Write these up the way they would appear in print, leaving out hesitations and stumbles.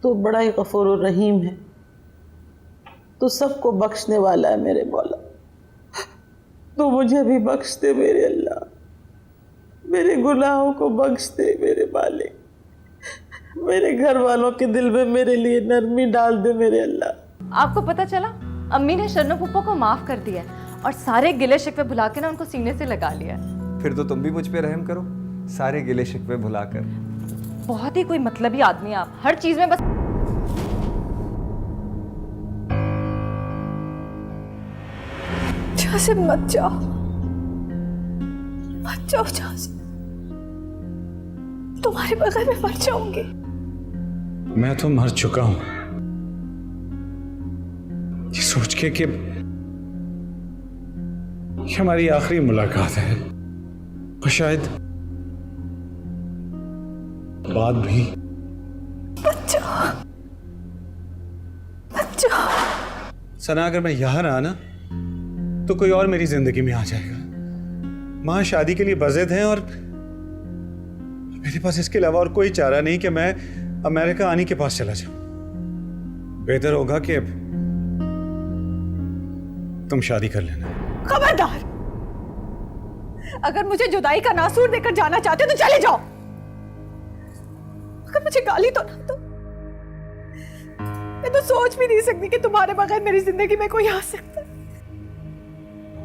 तू बड़ा ही गफूर और रहीम है, तू सबको बख्शने वाला है मेरे मौला। तू मुझे भी बख्श दे मेरे अल्लाह, मेरे गुनाहों को बख्श दे मेरे मालिक, मेरे घर वालों के दिल में मेरे लिए नरमी डाल दे मेरे अल्लाह। आपको पता चला अम्मी ने शरणू पुप्पो को माफ कर दिया है और सारे गिले शिकवे भुला के ना उनको सीने से लगा लिया है। फिर तो तुम भी मुझ पे रहम करो, सारे गिले शिकवे भुलाकर। बहुत ही कोई मतलबी आदमी आप, हर चीज में बस। जहाँ से मत जाओ, मत जाओ जहाँ से, तुम्हारे बगैर मैं मर जाऊंगी। मैं तो मर चुका हूं ये सोच के कि हमारी आखिरी मुलाकात है और शायद बाद भी। मत जाओ, मत जाओ। सना, अगर मैं यहां रहा ना तो कोई और मेरी जिंदगी में आ जाएगा। मां शादी के लिए बज़िद हैं और मेरे पास इसके अलावा और कोई चारा नहीं कि मैं अमेरिका आनी के पास चला जाऊं। बेहतर होगा कि तुम शादी कर लेना। खबरदार, अगर मुझे जुदाई का नासूर देकर जाना चाहते हो तो चले जाओ, अगर मुझे गाली तो ना दो। मैं तो सोच भी नहीं सकती कि तुम्हारे बगैर मेरी जिंदगी में कोई आ सकता है।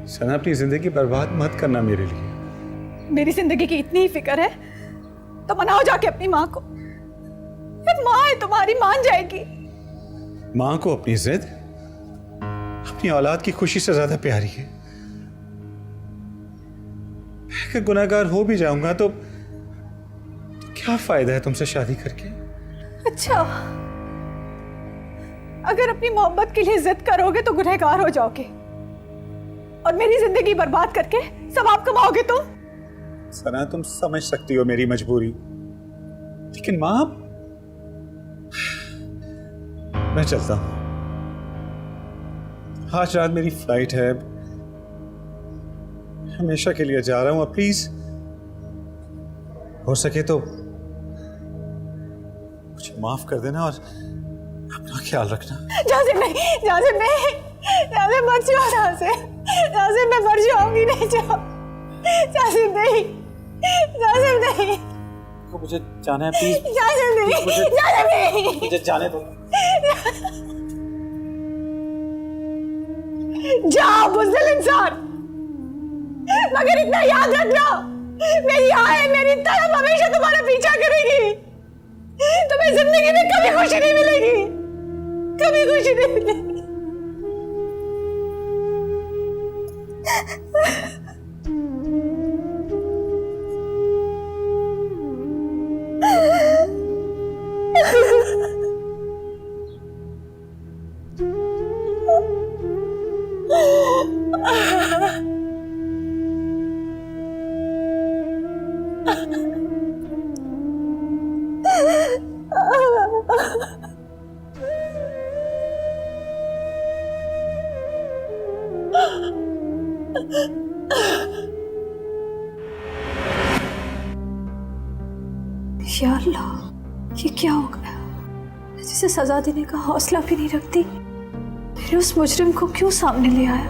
सना, अपनी जिंदगी बर्बाद मत करना मेरे लिए। मेरी जिंदगी की इतनी ही फिक्र है तो मनाओ जाके अपनी माँ को। फिर माँ है तुम्हारी, मान जाएगी। मां को अपनी जिद अपनी औलाद की खुशी से ज्यादा प्यारी है। मैं अगर गुनाहगार हो भी जाऊंगा तो क्या फायदा है तुमसे शादी करके। अच्छा, अगर अपनी मोहब्बत के लिए जिद करोगे तो गुनहगार हो जाओगे और मेरी जिंदगी बर्बाद करके सवाब कमाओगे तुम। सना, तुम समझ सकती हो मेरी मजबूरी, लेकिन मां, मैं चलता हूं। आज रात मेरी फ्लाइट है, हमेशा के लिए जा रहा हूं। अब प्लीज हो सके तो मुझे माफ कर देना और अपना ख्याल रखना। जासिम नहीं, जासिम नहीं, जासिम मत जाओ। जासिम मैं मर जाऊंगी। नहीं जाओ जासिम, नहीं जासिम, नहीं। मुझे जाना है प्लीज। जासिम नहीं, जासिम नहीं, मुझे जाने दो। जाओ बुज़दिल इंसान, मगर इतना याद रखना, मेरी आए, मेरी तड़प हमेशा तुम्हारा पीछा करेगी। तुम्हें जिंदगी में कभी खुशी नहीं मिलेगी, कभी खुशी नहीं मिलेगी। या अल्लाह, ये क्या हो गया? जिसे सजा देने का हौसला भी नहीं रखती, फिर उस मुजरिम को क्यों सामने ले आया?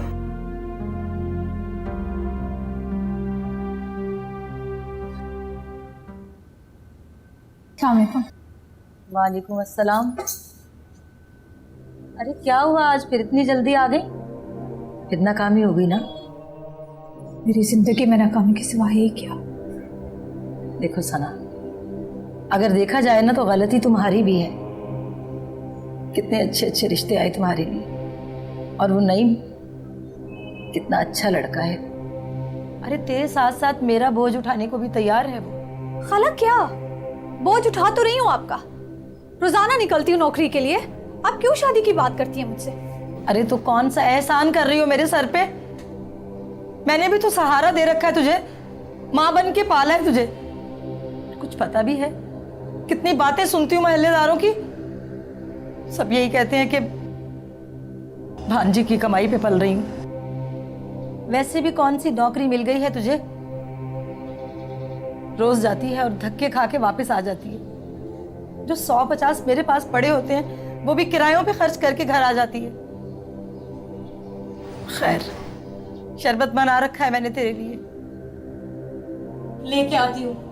अस्सलाम वालेकुम। अस्सलाम। अरे क्या हुआ, आज फिर इतनी जल्दी आ गई? फिर नाकामी हो गई ना? मेरी जिंदगी में नाकामी के सिवा ही क्या? देखो सना, अगर देखा जाए ना तो गलती तुम्हारी भी है। कितने अच्छे अच्छे रिश्ते आए तुम्हारे लिए, और वो नईम कितना अच्छा लड़का है। अरे तेरे साथ साथ मेरा बोझ उठाने को भी तैयार है वो। खाला क्या बोझ उठा तो रही हूँ आपका, रोजाना निकलती हूँ नौकरी के लिए, आप क्यों शादी की बात करती हैं मुझसे? अरे तो कौन सा एहसान कर रही हो मेरे सर पे? मैंने भी तो सहारा दे रखा है तुझे, माँ बन के पाला है तुझे। कुछ पता भी है? कितनी बातें सुनती हूँ मोहल्लेदारों की, सब यही कहते हैं कि भांजी की कमाई पे पल रही हूँ। वैसे भी कौन सी नौकरी मिल गई है तुझे? रोज जाती है और धक्के खा के वापस आ जाती है। जो 100-50 मेरे पास पड़े होते हैं वो भी किरायों पे खर्च करके घर आ जाती है। खैर, शरबत बना रखा है मैंने तेरे लिए, लेके आती हूँ।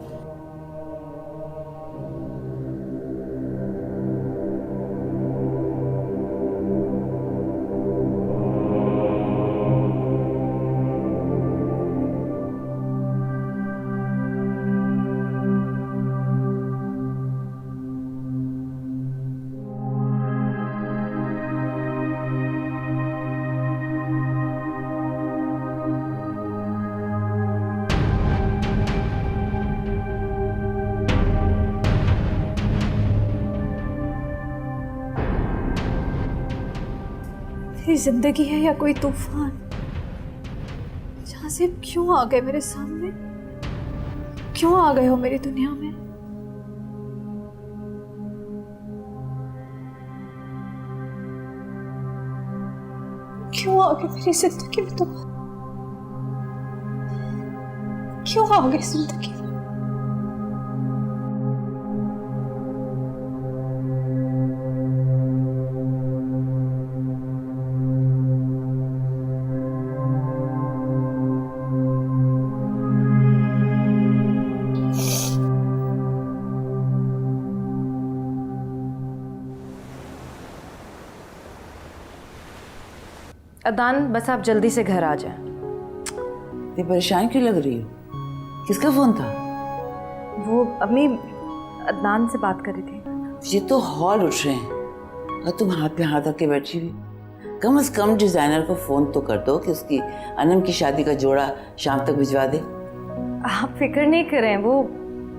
मेरी जिंदगी है या कोई तूफान, जहां से क्यों आ गए मेरे सामने, क्यों आ गए हो मेरी दुनिया में। क्यों आ गए मेरी जिंदगी में तुम, क्यों आ गए जिंदगी में। अदनान, बस आप जल्दी से घर आ जाएं। ये परेशान क्यों लग रही हो? किसका फोन था? वो अम्मी अदनान से बात कर रही थी। ये तो हॉल उठ रहे हैं और तुम हाथ पे हाथ रख के बैठी हुई। कम से कम डिजाइनर को फोन तो कर दो कि उसकी अनम की शादी का जोड़ा शाम तक भिजवा दे। आप फिक्र नहीं करें, वो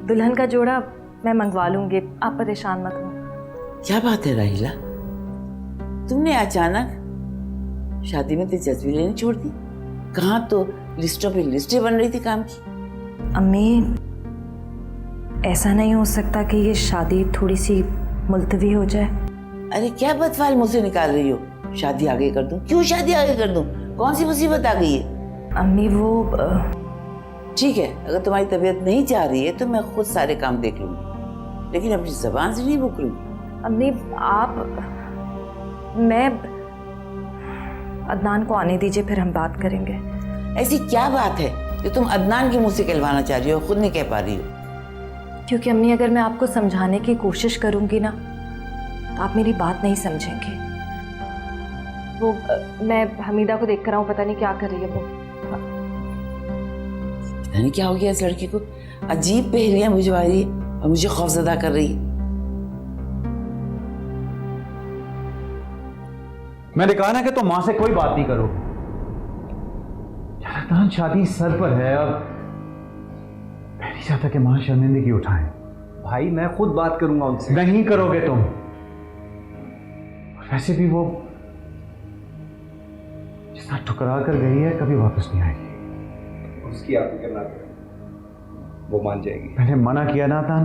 दुल्हन का जोड़ा मैं मंगवा लूंगी, आप परेशान मत हो। क्या बात है राहिला, तुमने अचानक शादी में दिलचस्पी लेनी छोड़ दी? कहाँ तो लिस्टों पे लिस्टें बन रही थी काम की। अम्मी, ऐसा नहीं हो सकता कि ये शादी थोड़ी सी मुलतवी हो जाए? अरे क्या बदफाल मुझसे निकाल रही हो? शादी आगे कर दूं? क्यों शादी आगे कर दूं? कौन सी मुसीबत आ गई है? अम्मी वो ठीक है, अगर तुम्हारी तबीयत नहीं चाह रही है तो मैं खुद सारे काम देख लूंगी, लेकिन अपनी जबान से नहीं मुकरूंगी। अम्मी मैं अदनान को आने दीजिए, फिर हम बात करेंगे। ऐसी क्या बात है जो तुम अदनान के मुंह से कहलवाना चाह रही हो, खुद नहीं कह पा रही हो? क्योंकि अम्मी, अगर मैं आपको समझाने की कोशिश करूंगी ना तो आप मेरी बात नहीं समझेंगे। वो मैं हमीदा को देख कर आऊं, पता नहीं क्या कर रही है वो। पता नहीं क्या हो गया इस लड़की को, अजीब पहेलियां बुझवा रही है और मुझे खौफजदा कर रही है। मैंने कहा ना कि तुम मां से कोई बात नहीं करो। यार शादी सर पर है, अब मैं नहीं चाहता कि मां शर्मिंदगी उठाएं। भाई मैं खुद बात करूंगा उनसे। नहीं करोगे तुम। वैसे भी वो जितना ठुकरा कर गई है कभी वापस नहीं आएगी। उसकी आप फिक्र ना करें, वो मान जाएगी। मैंने मना किया ना तान,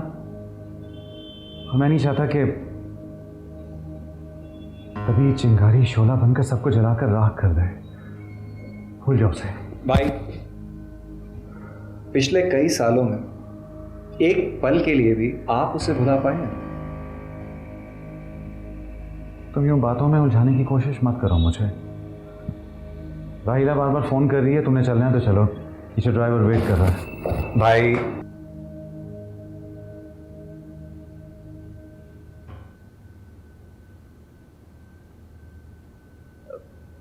और मैं नहीं चाहता कि तभी चिंगारी शोला बनकर सबको जलाकर राख कर दे। भूल जाओ उसे। भाई, पिछले कई सालों में एक पल के लिए भी आप उसे भुला पाए हैं? तुम यूं बातों में उलझाने की कोशिश मत करो मुझे। राहिला बार बार फोन कर रही है, तुमने चलना है तो चलो, पीछे ड्राइवर वेट कर रहा है। भाई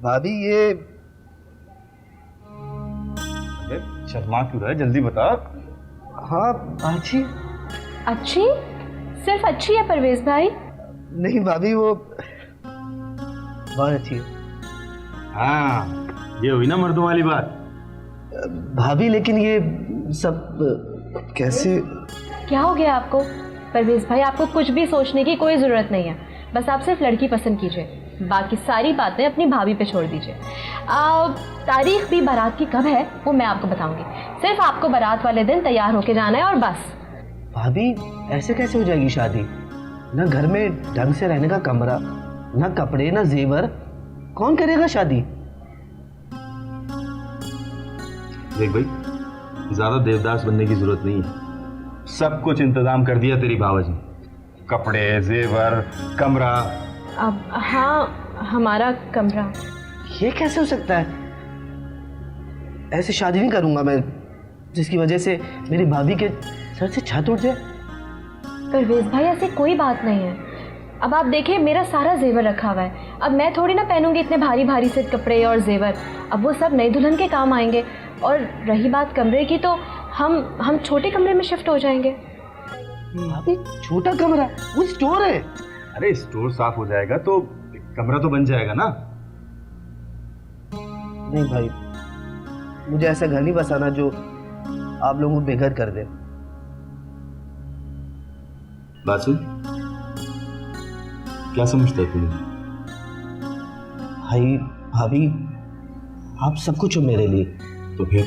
भाभी ये शर्मा क्यों रहा है, जल्दी बता। हाँ अच्छी। अच्छी? सिर्फ अच्छी है परवेज भाई? नहीं भाभी, वो बहुत अच्छी है। हाँ, ये हुई ना मर्दों वाली बात। भाभी लेकिन ये सब कैसे? क्या हो गया आपको परवेज भाई? आपको कुछ भी सोचने की कोई ज़रूरत नहीं है, बस आप सिर्फ लड़की पसंद कीजिए, बाकी सारी बातें अपनी भाभी पे छोड़ दीजिए। तारीख भी बारात की कब है वो मैं आपको बताऊंगी, सिर्फ आपको बारात वाले दिन तैयार होके जाना है और बस। भाभी ऐसे कैसे हो जाएगी शादी? ना घर में ढंग से रहने का कमरा, ना कपड़े, ना जेवर, कौन करेगा शादी? देख भाई, ज्यादा देवदास बनने की जरूरत नहीं है, सब कुछ इंतजाम कर दिया तेरी भावज ने। कपड़े, जेवर, कमरा। अब हाँ, हमारा कमरा। ये कैसे हो सकता है? ऐसे शादी नहीं करूंगा मैं जिसकी वजह से मेरी भाभी के सर से छत उठ जाए। परवेज भाई ऐसे कोई बात नहीं है। अब आप देखिए मेरा सारा जेवर रखा हुआ है, अब मैं थोड़ी ना पहनूंगी इतने भारी भारी से कपड़े और जेवर। अब वो सब नई दुल्हन के काम आएंगे। और रही बात कमरे की तो हम छोटे कमरे में शिफ्ट हो जाएंगे। भाभी छोटा कमरा, वो स्टोर है। अरे स्टोर साफ हो जाएगा तो कमरा तो बन जाएगा ना। नहीं भाई, मुझे ऐसा घर नहीं बसाना जो आप लोगों को बेघर कर दे। बात सुन, क्या समझता है तुम्हें? भाई भाभी आप सब कुछ हो मेरे लिए। तो फिर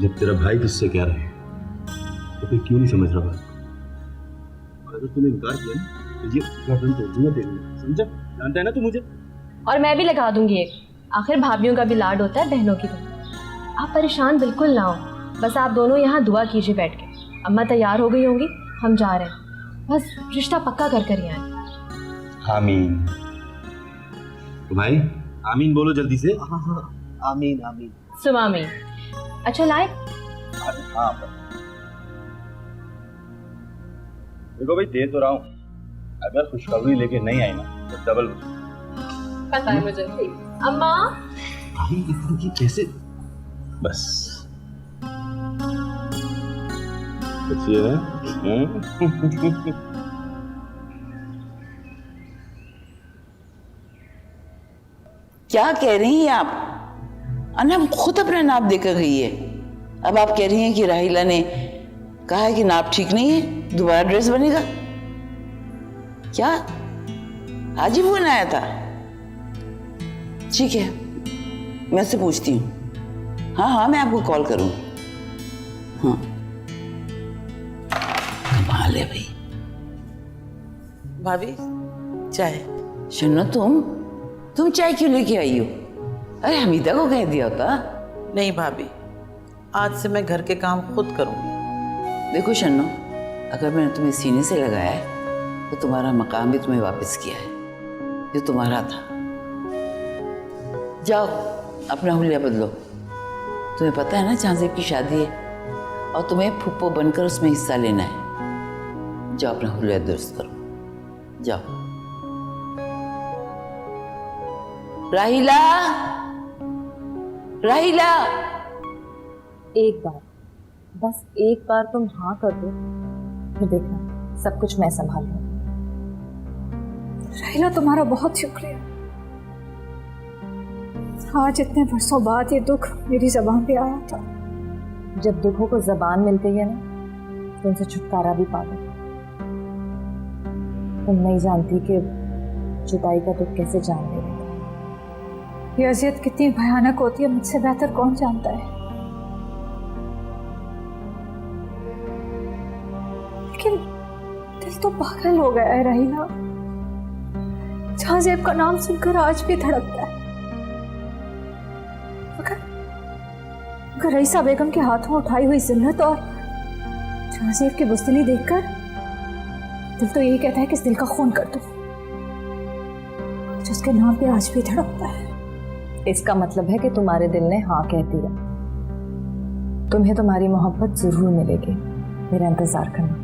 जब तेरा भाई तुझसे कह रहा है तो फिर क्यों नहीं समझ रहा बात? और अगर तूने इनकार किया ना तो ये गर्दन तोड़ दूंगा तेरी, समझा? जानता है ना तू मुझे। और मैं भी लगा दूंगी एक, आखिर भाभीियों का भी लाड होता है बहनों की तरह। आप परेशान बिल्कुल ना हो, बस आप दोनों यहाँ दुआ कीजिए बैठ के। अम्मा तैयार हो गई होंगी, हम जा रहे हैं, बस रिश्ता पक्का कर कर ही आए। आमीन। तो भाई आमीन बोलो जल्दी से। हाँ हाँ, आमीन आमीन। सुमामी। अच्छा लाए। हाँ देखो भाई, दे तो रहा हूँ, अगर खुशखबरी लेके नहीं आई ना तो डबल। पता है मुझे। अम्मा भाई इतनी कैसे? बस अच्छी है। क्या कह रही हैं आप? अनम खुद अपना नाप देकर गई है। अब आप कह रही हैं कि राहिला ने कहा है कि नाप ठीक नहीं है, दोबारा ड्रेस बनेगा। क्या आज ही फोन आया था? ठीक है, मैं उससे पूछती हूँ। हाँ मैं आपको कॉल करूँगी। हाँ कमाल है भाई। भाभी चाय। सुनो तुम चाय क्यों लेके आई हो? अरे हमीदा को कह दिया होता। नहीं भाभी, आज से मैं घर के काम खुद करूंगी। देखो शन्नो, अगर मैंने तुम्हें सीने से लगाया है तो तुम्हारा मकाम भी तुम्हें वापस किया है जो तुम्हारा था। जाओ अपना हुलिया बदलो। तुम्हें पता है ना चांदेब की शादी है और तुम्हें फुप्पो बनकर उसमें हिस्सा लेना है। जाओ अपना हुलिया दुरुस्त करो, जाओ। राहिला, राहिला। एक बार, बस एक बार तुम हाँ कर दो, फिर देखना सब कुछ मैं संभाल लूँ। राहिला तुम्हारा बहुत शुक्रिया। आज इतने वर्षों बाद ये दुख मेरी ज़बान पे आया था। जब दुखों को जबान मिल गई है ना तो उनसे छुटकारा भी पा लो। तुम नहीं जानती कि जुदाई का दुख कैसे जान लेगा। ये अजियत कितनी भयानक होती है मुझसे बेहतर कौन जानता है। लेकिन दिल तो पागल हो गया है राहिला। चांदेब का नाम सुनकर आज भी धड़कता है। अगर रईसा बेगम के हाथों उठाई हुई जिन्नत और चांदेब की बुज़दिली देखकर दिल तो यही कहता है कि इस दिल का खून कर दो, जिसके नाम पे आज भी धड़कता है। इसका मतलब है कि तुम्हारे दिल ने हाँ कह दिया। तुम्हें तुम्हारी मोहब्बत जरूर मिलेगी, मेरा इंतजार करना।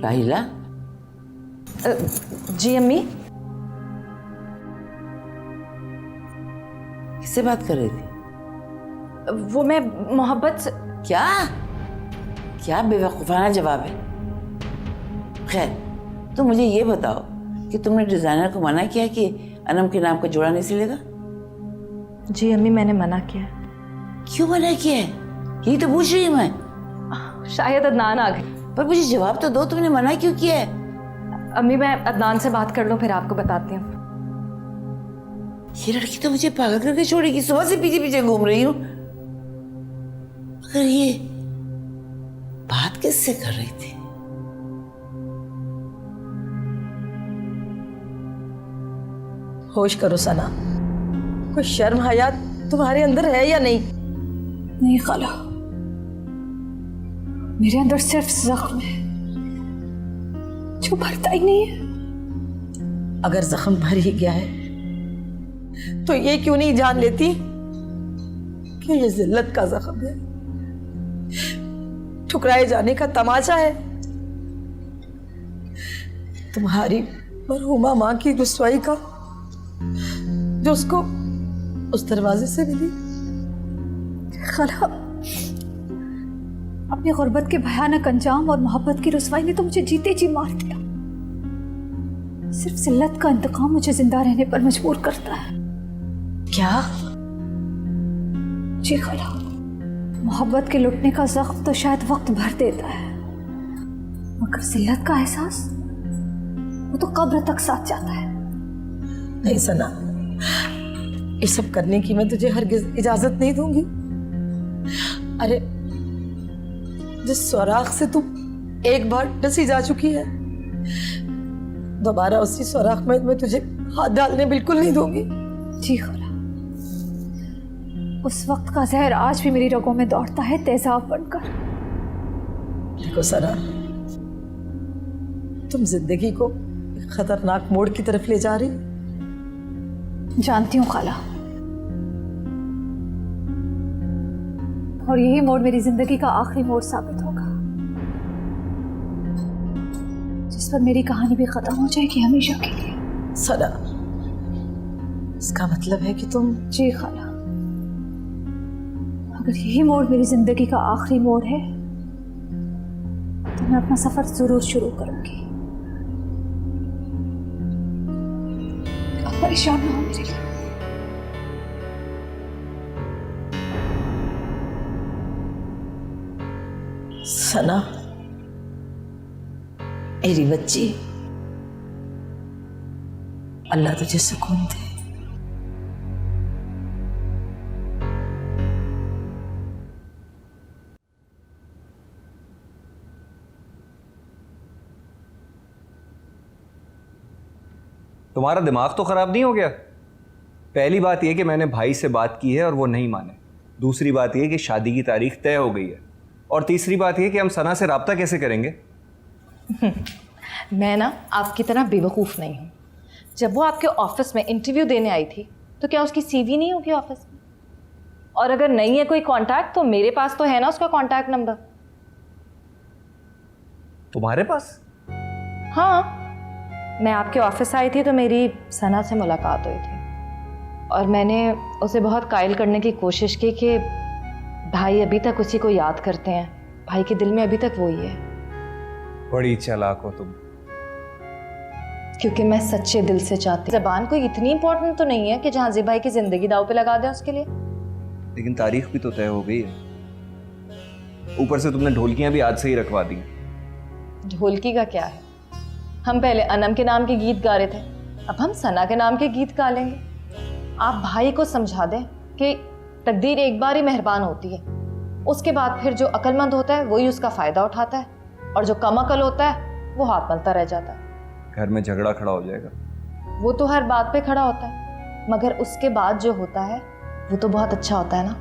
राहिला। जी अम्मी। किससे बात कर रही थी? वो मैं मोहब्बत से। क्या क्या बेवकूफ़ाना जवाब है। खैर तो मुझे ये बताओ कि तुमने डिज़ाइनर को मना किया कि अनम के नाम का जोड़ा नहीं सिलेगा? जी अम्मी मैंने मना किया। क्यों मना किया है? यही तो पूछ रही हूँ मैं। शायद अदनान आ गई। पर मुझे जवाब तो दो, तुमने मना क्यों किया है? अम्मी मैं अदनान से बात कर लूं फिर आपको बताती हूँ। ये लड़की तो मुझे पागल करके छोड़ेगी। सुबह से पीछे पीछे घूम रही हूँ। मगर ये बात किससे कर रही थी? होश करो सना, कोई शर्म हया तुम्हारे अंदर है या नहीं? नहीं खाला, मेरे अंदर सिर्फ जख्म है जो भरता ही नहीं है। अगर जख्म भर ही गया है तो ये क्यों नहीं जान लेती कि ये जिल्लत का जख्म है, ठुकराए जाने का तमाचा है, तुम्हारी मरहुमा माँ की रुसवाई का जो उसको उस दरवाजे से मिली। खाला, अपनी गुर्बत के भयानक अंजाम और मोहब्बत की रुसवाई ने तो मुझे जीते जी मार दिया। सिर्फ जिल्लत का इंतकाम मुझे जिंदा रहने पर मजबूर करता है। क्या? जी खाला, मोहब्बत के लुटने का जख्म तो शायद वक्त भर देता है, मगर जिल्लत का एहसास वो तो कब्र तक साथ जाता है। नहीं सना, ये सब करने की मैं तुझे हरगिज इजाजत नहीं दूंगी। अरे जिस सुराख से तू एक बार डसी जा चुकी है, दोबारा उसी सुराख में मैं तुझे हाथ डालने बिल्कुल नहीं दूंगी। जी खाला, उस वक्त का जहर आज भी मेरी रगों में दौड़ता है तेजाब बनकर। देखो सना, तुम जिंदगी को खतरनाक मोड़ की तरफ ले जा रही। जानती हूँ खाला, और यही मोड़ मेरी जिंदगी का आखिरी मोड़ साबित होगा, जिस पर मेरी कहानी भी खत्म हो जाएगी हमेशा के लिए। सना, इसका मतलब है कि तुम। जी खाला, अगर यही मोड़ मेरी जिंदगी का आखिरी मोड़ है तो मैं अपना सफर जरूर शुरू करूंगी। आप परेशान ना हो मेरे लिए। सना, मेरी बच्ची, अल्लाह तुझे सुकून दे। तुम्हारा दिमाग तो खराब नहीं हो गया? पहली बात यह कि मैंने भाई से बात की है और वो नहीं माने। दूसरी बात यह कि शादी की तारीख तय हो गई है। और तीसरी बात यह कि हम सना से राब्ता कैसे करेंगे? मैं ना आपकी तरह बेवकूफ़ नहीं हूँ। जब वो आपके ऑफिस में इंटरव्यू देने आई थी तो क्या उसकी सीवी नहीं होगी ऑफिस में? और अगर नहीं है कोई कांटेक्ट तो मेरे पास तो है ना उसका कांटेक्ट नंबर। तुम्हारे पास? हाँ, मैं आपके ऑफिस आई थी तो मेरी सना से मुलाकात हुई थी और मैंने उसे बहुत कायल करने की कोशिश की कि भाई अभी तक उसी को याद करते हैं, भाई के दिल में अभी तक वही है। बड़ी चालाक हो तुम। क्योंकि मैं सच्चे दिल से चाहती हूँ। ज़बान कोई इतनी इंपॉर्टेंट तो नहीं है कि जहाँ जी भाई की जिंदगी दाव पे लगा दें उसके लिए। लेकिन तारीख भी तो तय हो गई है। ऊपर से तुमने ढोलकियां भी आज से ही रखवा दी। ढोलकी का क्या है? हम पहले अनम के नाम के गीत गा रहे थे, अब हम सना के नाम के गीत गा लेंगे। आप भाई को समझा दें कि तकदीर एक बार ही मेहरबान होती है, उसके बाद फिर जो अक्लमंद होता है वही उसका फ़ायदा उठाता है और जो कम अकल होता है वो हाथ मलता रह जाता है। घर में झगड़ा खड़ा हो जाएगा। वो तो हर बात पे खड़ा होता है, मगर उसके बाद जो होता है वो तो बहुत अच्छा होता है ना।